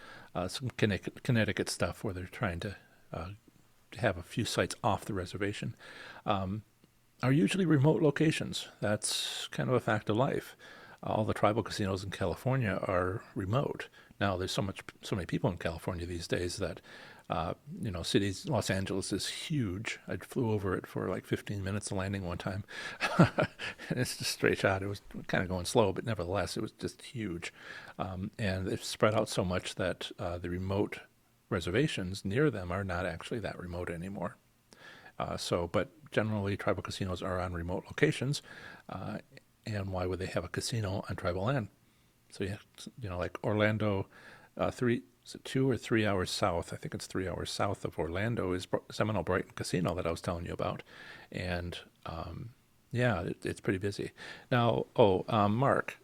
Some Connecticut stuff where they're trying to have a few sites off the reservation, are usually remote locations. That's kind of a fact of life. All the tribal casinos in California are remote. Now, there's so many people in California these days that, cities, Los Angeles is huge. I flew over it for like 15 minutes, landing one time. And it's just straight shot. It was kind of going slow, but nevertheless, it was just huge. And it's spread out so much that the remote reservations near them are not actually that remote anymore. But generally, tribal casinos are on remote locations, and why would they have a casino on tribal land? So like Orlando, 2 or 3 hours south. I think it's 3 hours south of Orlando is Seminole Brighton Casino that I was telling you about, and it's pretty busy. Now, Mark,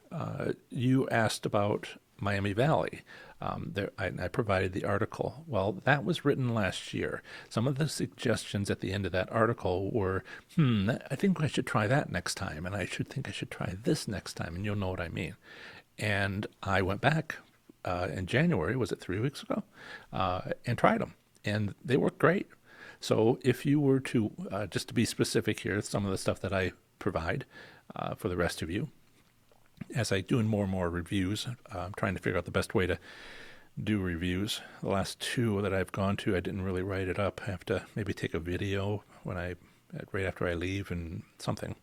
you asked about Miami Valley. I provided the article. Well, that was written last year. Some of the suggestions at the end of that article were, I think I should try that next time, and I should try this next time, and you'll know what I mean. And I went back in January, was it 3 weeks ago, and tried them, and they work great. So if you were to, just to be specific here, some of the stuff that I provide for the rest of you, as I do in more and more reviews, I'm trying to figure out the best way to do reviews. The last 2 that I've gone to, I didn't really write it up. I have to maybe take a video right after I leave, and something,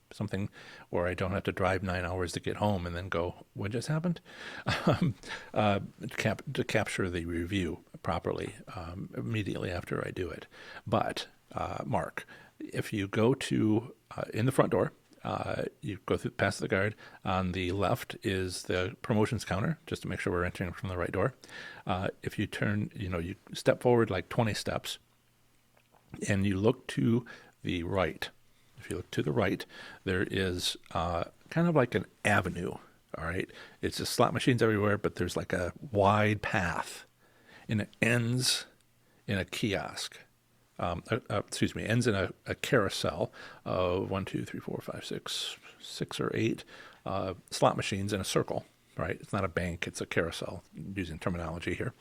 or I don't have to drive 9 hours to get home and then go, what just happened? To capture the review properly immediately after I do it. But mark. If you go to in the front door, you go through past the guard. On the left is the promotions counter, just to make sure we're entering from the right door. If you turn, you step forward like 20 steps, and you look to the right. If you look to the right, there is kind of like an avenue. All right, it's just slot machines everywhere, but there's like a wide path, and it ends in a kiosk. Ends in a carousel of one, two, three, four, five, six or eight slot machines in a circle. Right, it's not a bank; it's a carousel. Using terminology here.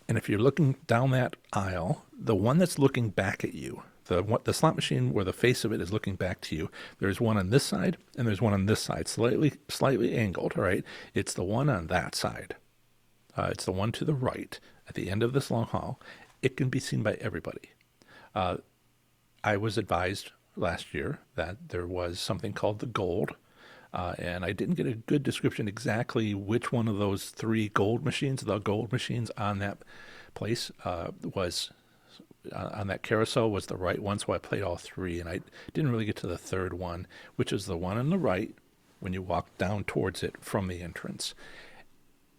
And if you're looking down that aisle, the one that's looking back at you, the slot machine where the face of it is looking back to you, there's one on this side and there's one on this side, slightly angled. All right, it's the one on that side. It's the one to the right at the end of this long hall. It can be seen by everybody. I was advised last year that there was something called the gold, and I didn't get a good description exactly which one of those three the gold machines on that place was on that carousel was the right one. So I played all three, and I didn't really get to the third one, which is the one on the right when you walk down towards it from the entrance.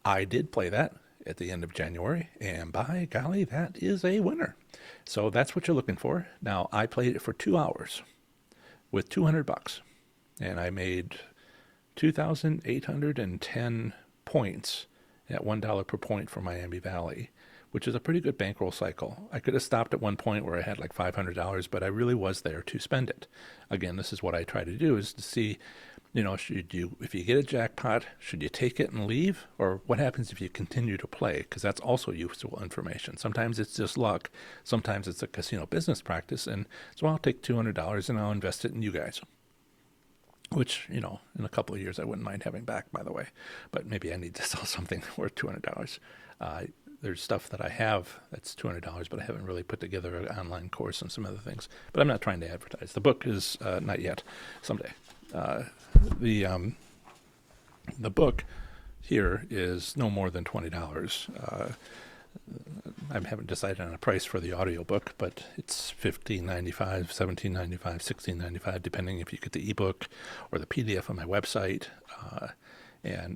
I did play that at the end of January, and by golly, that is a winner. So that's what you're looking for. Now, I played it for 2 hours with $200, and I made 2,810 points at $1 per point for Miami Valley, which is a pretty good bankroll cycle. I could have stopped at one point where I had like $500, but I really was there to spend it. Again, this is what I try to do, is to see, if you get a jackpot, should you take it and leave? Or what happens if you continue to play? Because that's also useful information. Sometimes it's just luck. Sometimes it's a casino business practice. And so I'll take $200 and I'll invest it in you guys. Which, in a couple of years, I wouldn't mind having back, by the way. But maybe I need to sell something worth $200. There's stuff that I have that's $200, but I haven't really put together an online course and some other things. But I'm not trying to advertise. The book is not yet. Someday. The book here is no more than $20. I haven't decided on a price for the audiobook, but it's $15.95, $17.95, $16.95, depending if you get the ebook or the PDF on my website,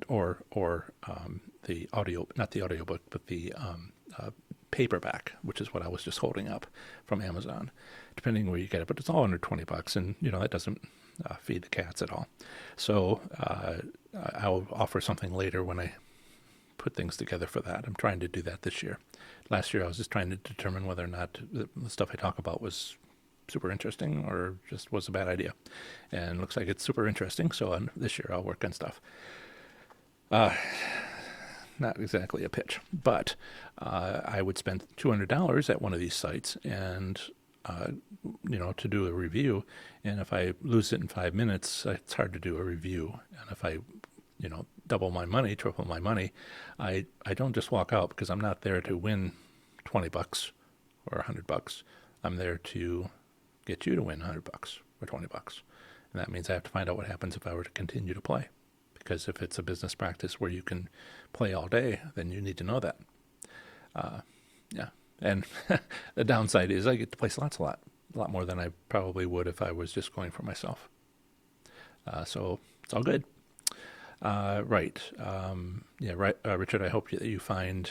or the audio, not the audiobook, but the paperback, which is what I was just holding up from Amazon, depending where you get it. But it's all under $20, and that doesn't feed the cats at all. So I'll offer something later when I put things together for that. I'm trying to do that this year. Last year I was just trying to determine whether or not the stuff I talk about was super interesting or just was a bad idea. And it looks like it's super interesting, so this year I'll work on stuff. Not exactly a pitch, but I would spend $200 at one of these sites and to do a review. And if I lose it in 5 minutes, it's hard to do a review. And if I, double my money, triple my money, I don't just walk out, because I'm not there to win $20 or $100. I'm there to get you to win $100 or $20. And that means I have to find out what happens if I were to continue to play. Because if it's a business practice where you can play all day, then you need to know that. Yeah. And the downside is I get to play slots a lot more than I probably would if I was just going for myself. So it's all good. Right. Right. Richard, I hope that you find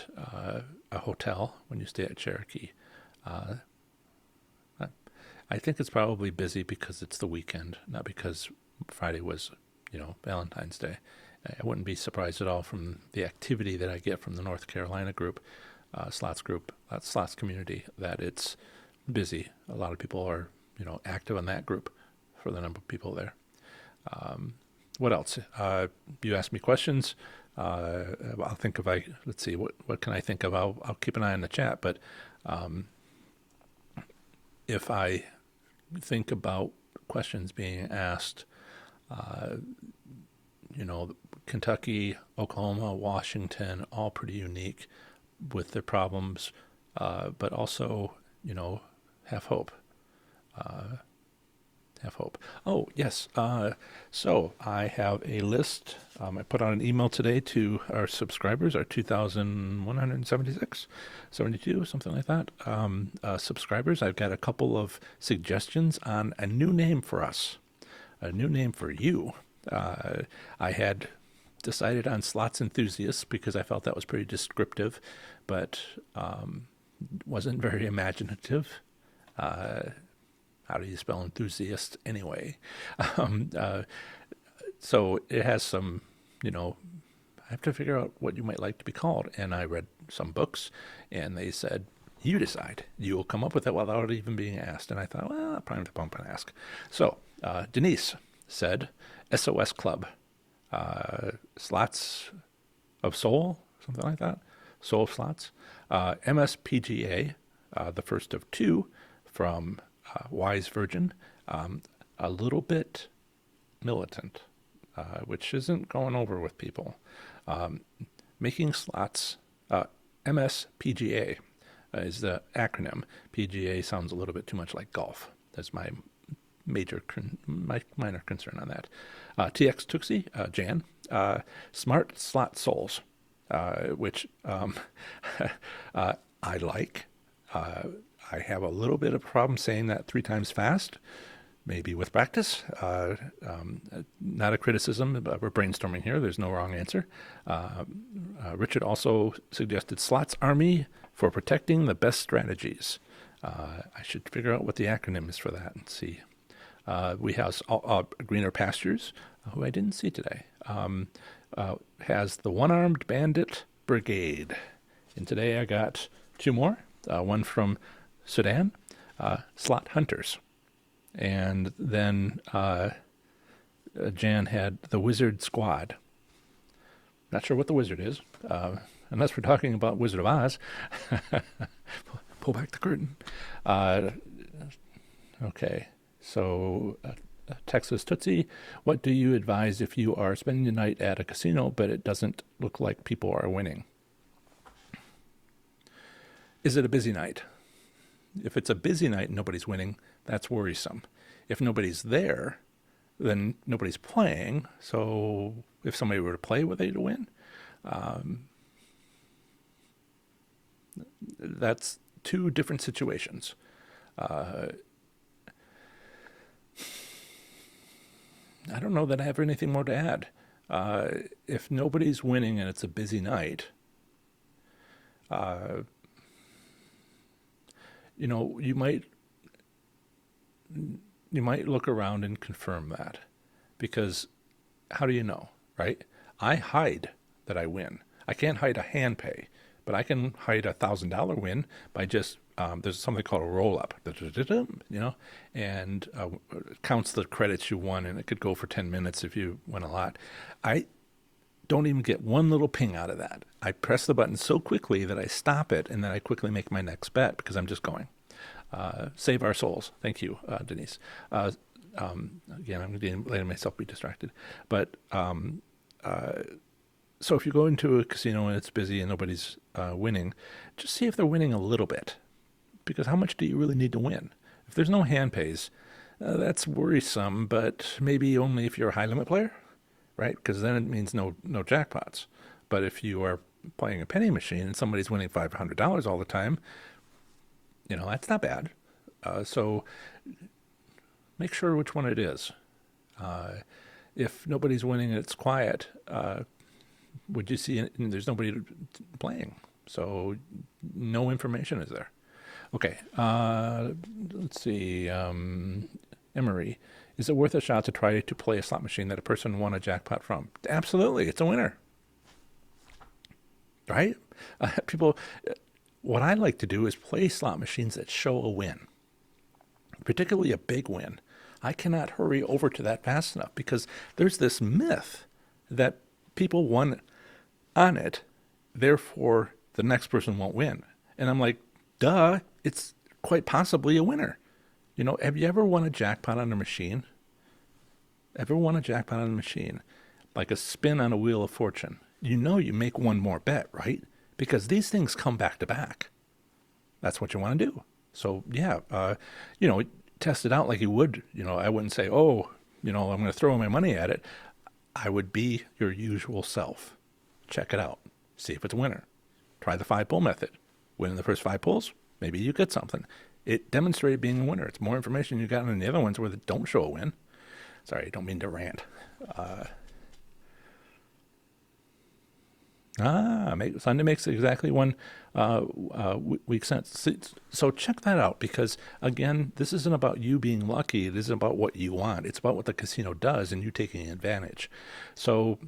a hotel when you stay at Cherokee. I think it's probably busy because it's the weekend, not because Friday was, Valentine's Day. I wouldn't be surprised at all from the activity that I get from the North Carolina slots community, that it's busy. A lot of people are, active in that group for the number of people there. What else? You asked me questions. I'll think of let's see, what can I think of? I'll keep an eye on the chat, but if I think about questions being asked, Kentucky, Oklahoma, Washington, all pretty unique with their problems, but also, have hope. Have hope. Oh, yes. So I have a list. I put out an email today to our subscribers, our 2,176, 72, something like that. Subscribers. I've got a couple of suggestions on a new name for us, a new name for you. I had decided on slots enthusiasts because I felt that was pretty descriptive, but wasn't very imaginative. Uh, how do you spell enthusiast anyway? Um, uh, so it has some, you know, I have to figure out what you might like to be called. And I read some books, and they said, you decide. You will come up with it without even being asked. And I thought, well, I'll prime the pump and ask. So Denise said, SOS Club, Slots of Soul, something like that. Soul Slots. MSPGA, the first of two from Wise Virgin, a little bit militant, which isn't going over with people. Um, Making slots, MSPGA is the acronym. PGA sounds a little bit too much like golf. That's my my minor concern on that. TX Tuxie, Jan, Smart Slot Souls, which I like. I have a little bit of a problem saying that three times fast, maybe with practice. Not a criticism, but we're brainstorming here. There's no wrong answer. Richard also suggested Slots Army for protecting the best strategies. I should figure out what the acronym is for that and see. We have Greener Pastures, who I didn't see today, has the One-Armed Bandit Brigade. And today I got two more, one from Sudan, Slot Hunters. And then Jan had the Wizard Squad. Not sure what the wizard is, unless we're talking about Wizard of Oz. Pull back the curtain. Okay, so Texas Tootsie, what do you advise if you are spending the night at a casino, but it doesn't look like people are winning? Is it a busy night? If it's a busy night and nobody's winning, that's worrisome. If nobody's there, then nobody's playing. So if somebody were to play, were they to win? That's two different situations. I don't know that I have anything more to add. If nobody's winning and it's a busy night, uh, you might look around and confirm that, because how do you know, right? I hide that I win. I can't hide a hand pay, but I can hide $1,000 win by just there's something called a roll up, and counts the credits you won, and it could go for 10 minutes if you win a lot. I don't even get one little ping out of that. I press the button so quickly that I stop it, and then I quickly make my next bet because I'm just going. Save our souls. Thank you, Denise. Again, I'm letting myself be distracted. But so if you go into a casino and it's busy and nobody's winning, just see if they're winning a little bit. Because how much do you really need to win? If there's no hand pays, that's worrisome, but maybe only if you're a high limit player, right? Because then it means no jackpots. But if you are playing a penny machine and somebody's winning $500 all the time, that's not bad. So make sure which one it is. If nobody's winning and it's quiet, would you see there's nobody playing? So no information is there. Okay, let's see. Emery, is it worth a shot to try to play a slot machine that a person won a jackpot from? Absolutely, it's a winner. Right? People, what I like to do is play slot machines that show a win, particularly a big win. I cannot hurry over to that fast enough because there's this myth that people won on it, therefore the next person won't win. And I'm like, duh, it's quite possibly a winner. Have you ever won a jackpot on a machine? Ever won a jackpot on a machine? Like a spin on a wheel of fortune. You make one more bet, right? Because these things come back to back. That's what you want to do. So, yeah, test it out like you would. I wouldn't say, oh, I'm going to throw my money at it. I would be your usual self. Check it out. See if it's a winner. Try the 5-pull method. Win in the first 5 pulls, maybe you get something. It demonstrated being a winner. It's more information you got than the other ones where they don't show a win. Sorry, I don't mean to rant. Sunday makes exactly one week sense. So check that out, because again, this isn't about you being lucky. It isn't about what you want. It's about what the casino does and you taking advantage. So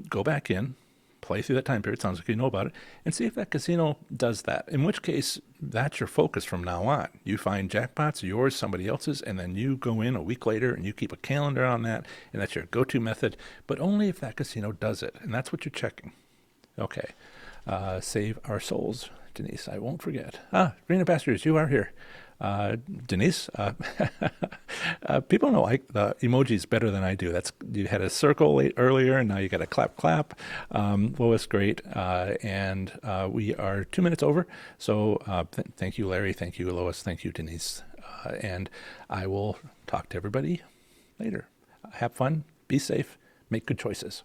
go back in, play through that time period. Sounds like you know about it, and see if that casino does that. In which case, that's your focus from now on. You find jackpots, yours, somebody else's, and then you go in a week later and you keep a calendar on that, and that's your go-to method. But only if that casino does it, and that's what you're checking. Okay. Save our souls, Denise. I won't forget. Green Ambassadors, you are here. Denise, people know the emojis better than I do. You had a circle earlier, and now you got a clap clap. Lois, great. And we are 2 minutes over. So thank you, Larry. Thank you, Lois. Thank you, Denise. And I will talk to everybody later. Have fun. Be safe. Make good choices.